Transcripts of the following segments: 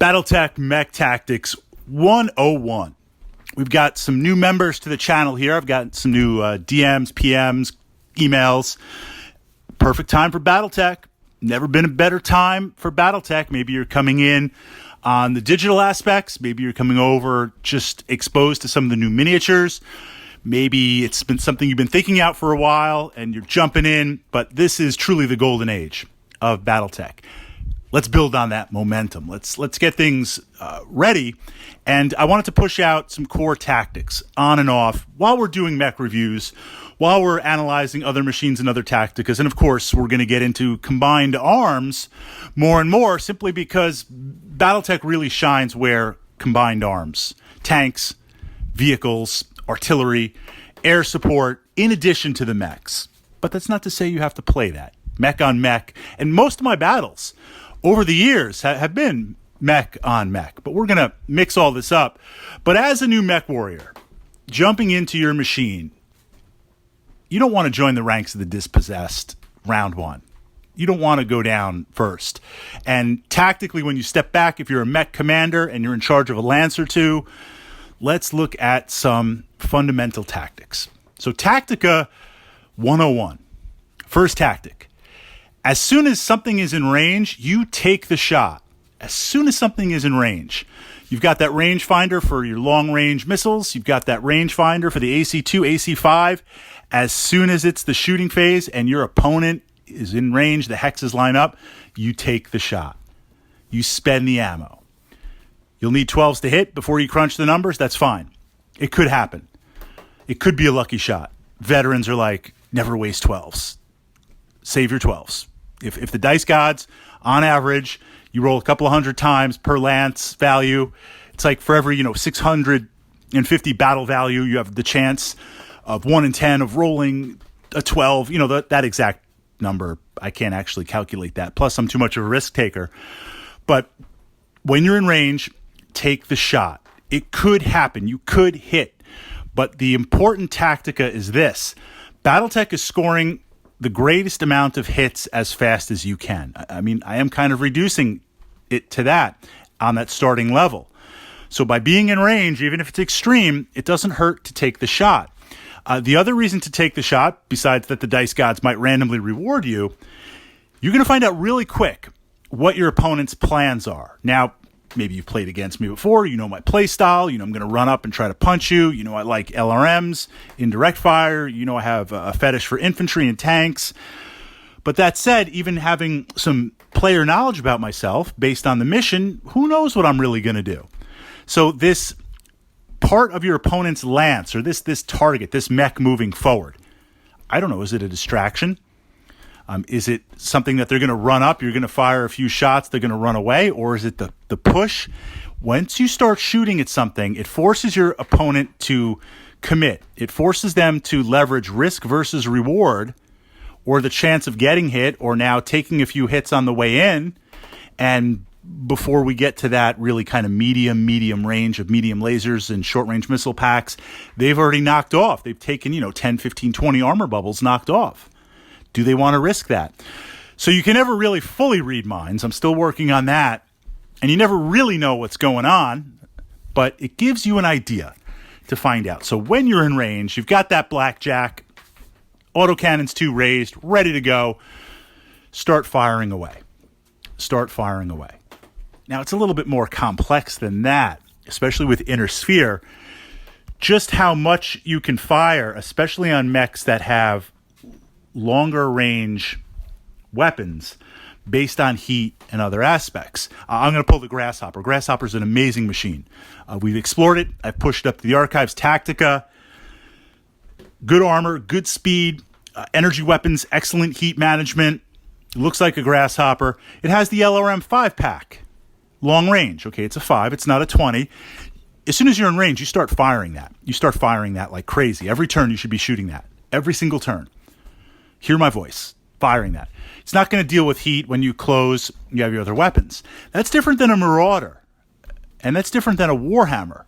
Battletech Mech Tactics 101. We've got some new members to the channel here. I've got some new DMs, PMs, emails. Perfect time for Battletech. Never been a better time for Battletech. Maybe you're coming in on the digital aspects. Maybe you're coming over just exposed to some of the new miniatures. Maybe it's been something you've been thinking out for a while and you're jumping in. But this is truly the golden age of Battletech. Let's build on that momentum. Let's get things ready. And I wanted to push out some core tactics on and off while we're doing mech reviews, while we're analyzing other machines and other tacticas. And of course, we're going to get into combined arms more and more simply because Battletech really shines where combined arms, tanks, vehicles, artillery, air support, in addition to the mechs. But that's not to say you have to play that. Mech on mech. And most of my battles over the years have been mech on mech, but we're going to mix all this up. But as a new mech warrior, jumping into your machine, you don't want to join the ranks of the dispossessed round one. You don't want to go down first. And tactically, when you step back, if you're a mech commander and you're in charge of a lance or two, let's look at some fundamental tactics. So Tactica 101. First tactic. As soon as something is in range, you take the shot. As soon as something is in range. You've got that rangefinder for your long-range missiles. You've got that rangefinder for the AC-2, AC-5. As soon as it's the shooting phase and your opponent is in range, the hexes line up, you take the shot. You spend the ammo. You'll need 12s to hit before you crunch the numbers. That's fine. It could happen. It could be a lucky shot. Veterans are like, never waste 12s. Save your 12s. If the dice gods, on average, you roll a couple of hundred times per lance value, it's like for every 650 battle value, you have the chance of 1 in 10 of rolling a 12. That exact number, I can't actually calculate that. Plus, I'm too much of a risk taker. But when you're in range, take the shot. It could happen. You could hit. But the important tactica is this. Battletech is scoring the greatest amount of hits as fast as you can. I mean, I am kind of reducing it to that on that starting level. So by being in range, even if it's extreme, it doesn't hurt to take the shot. The other reason to take the shot, besides that the dice gods might randomly reward you, you're going to find out really quick what your opponent's plans are. Now, maybe you've played against me before. You know my play style. You know I'm going to run up and try to punch you. You know I like LRMs, indirect fire. You know I have a fetish for infantry and tanks. But that said, even having some player knowledge about myself based on the mission, who knows what I'm really going to do? So this part of your opponent's lance or this target, this mech moving forward, I don't know, is it a distraction? Is it something that they're going to run up? You're going to fire a few shots, they're going to run away? Or is it the push? Once you start shooting at something, it forces your opponent to commit. It forces them to leverage risk versus reward, or the chance of getting hit, or now taking a few hits on the way in. And before we get to that really kind of medium range of medium lasers and short-range missile packs, they've already knocked off. They've taken, 10, 15, 20 armor bubbles knocked off. Do they want to risk that? So you can never really fully read minds. I'm still working on that. And you never really know what's going on, but it gives you an idea to find out. So when you're in range, you've got that blackjack, autocannons 2 raised, ready to go. Start firing away. Start firing away. Now, it's a little bit more complex than that, especially with Inner Sphere. Just how much you can fire, especially on mechs that have longer range weapons based on heat and other aspects. I'm going to pull the Grasshopper. Grasshopper is an amazing machine. We've explored it. I've pushed up to the archives. Tactica, good armor, good speed, energy weapons, excellent heat management. It looks like a Grasshopper. It has the LRM 5-pack, long range. Okay, it's a 5. It's not a 20. As soon as you're in range, you start firing that. You start firing that like crazy. Every turn, you should be shooting that. Every single turn. Hear my voice, firing that. It's not going to deal with heat when you close, you have your other weapons. That's different than a Marauder. And that's different than a Warhammer,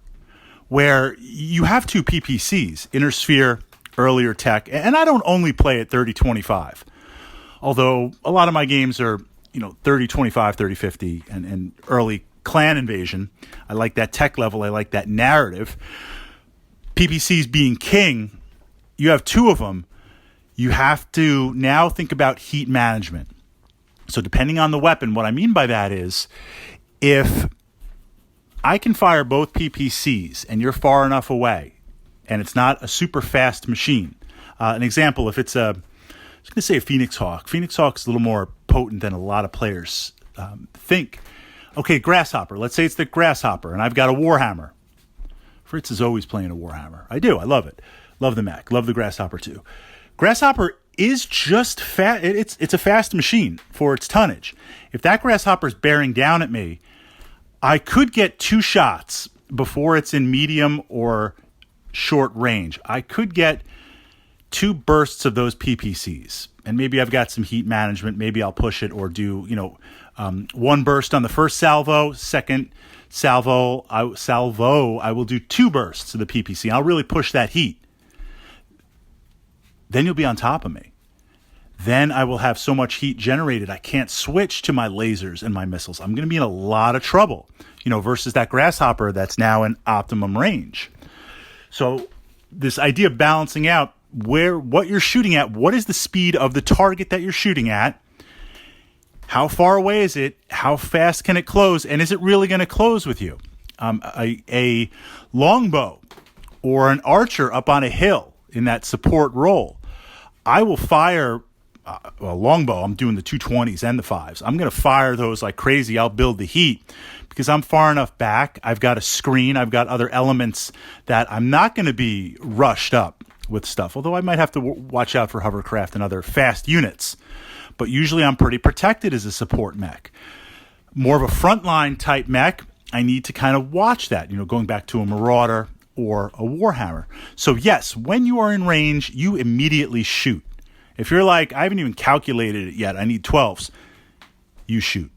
where you have 2 PPCs, Inner Sphere, earlier tech. And I don't only play at 30-25. Although a lot of my games are, 30-25, 30-50, and early clan invasion. I like that tech level. I like that narrative. PPCs being king, you have two of them. You have to now think about heat management. So depending on the weapon, what I mean by that is if I can fire both PPCs and you're far enough away and it's not a super fast machine. An example, if it's I was going to say a Phoenix Hawk. Phoenix Hawk's a little more potent than a lot of players think. Okay, Grasshopper. Let's say it's the Grasshopper and I've got a Warhammer. Fritz is always playing a Warhammer. I do. I love it. Love the Mech. Love the Grasshopper too. Grasshopper is just fast. It's a fast machine for its tonnage. If that Grasshopper is bearing down at me, I could get 2 shots before it's in medium or short range. I could get 2 bursts of those PPCs. And maybe I've got some heat management. Maybe I'll push it or do, 1 burst on the first salvo, second salvo, I will do 2 bursts of the PPC. I'll really push that heat. Then you'll be on top of me. Then I will have so much heat generated, I can't switch to my lasers and my missiles. I'm going to be in a lot of trouble, versus that Grasshopper that's now in optimum range. So this idea of balancing out what you're shooting at, what is the speed of the target that you're shooting at? How far away is it? How fast can it close? And is it really going to close with you? A longbow or an archer up on a hill in that support role, I will fire a longbow. I'm doing the 220s and the 5s. I'm going to fire those like crazy. I'll build the heat because I'm far enough back. I've got a screen. I've got other elements that I'm not going to be rushed up with stuff, although I might have to watch out for hovercraft and other fast units. But usually I'm pretty protected as a support mech. More of a frontline type mech, I need to kind of watch that, going back to a Marauder or a Warhammer. So yes, when you are in range, you immediately shoot. If you're like, I haven't even calculated it yet, I need 12s, you shoot.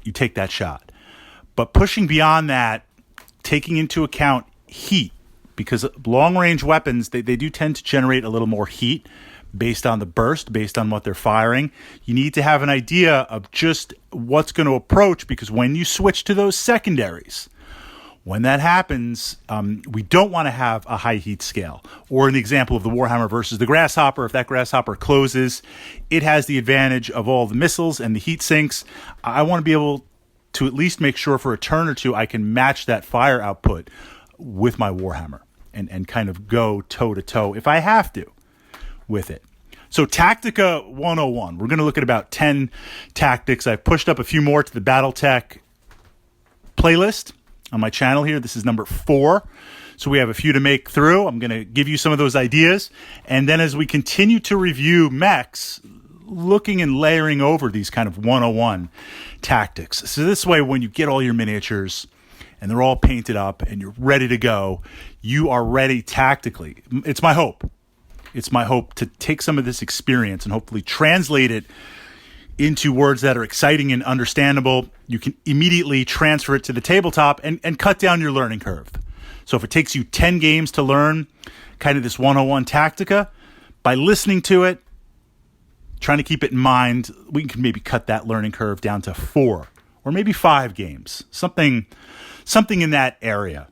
You take that shot. But pushing beyond that, taking into account heat, because long-range weapons, they do tend to generate a little more heat based on the burst, based on what they're firing. You need to have an idea of just what's going to approach, because when you switch to those secondaries, when that happens, we don't want to have a high heat scale. Or in the example of the Warhammer versus the Grasshopper, if that Grasshopper closes, it has the advantage of all the missiles and the heat sinks. I want to be able to at least make sure for a turn or two I can match that fire output with my Warhammer and kind of go toe-to-toe if I have to with it. So Tactica 101, we're going to look at about 10 tactics. I've pushed up a few more to the Battletech playlist on my channel here. This is number 4. So we have a few to make through. I'm going to give you some of those ideas. And then as we continue to review mechs, looking and layering over these kind of 101 tactics. So this way, when you get all your miniatures and they're all painted up and you're ready to go, you are ready tactically. It's my hope. It's my hope to take some of this experience and hopefully translate it into words that are exciting and understandable. You can immediately transfer it to the tabletop and cut down your learning curve. So if it takes you 10 games to learn kind of this 101 Tactica, by listening to it, trying to keep it in mind, we can maybe cut that learning curve down to 4 or maybe 5 games, something in that area.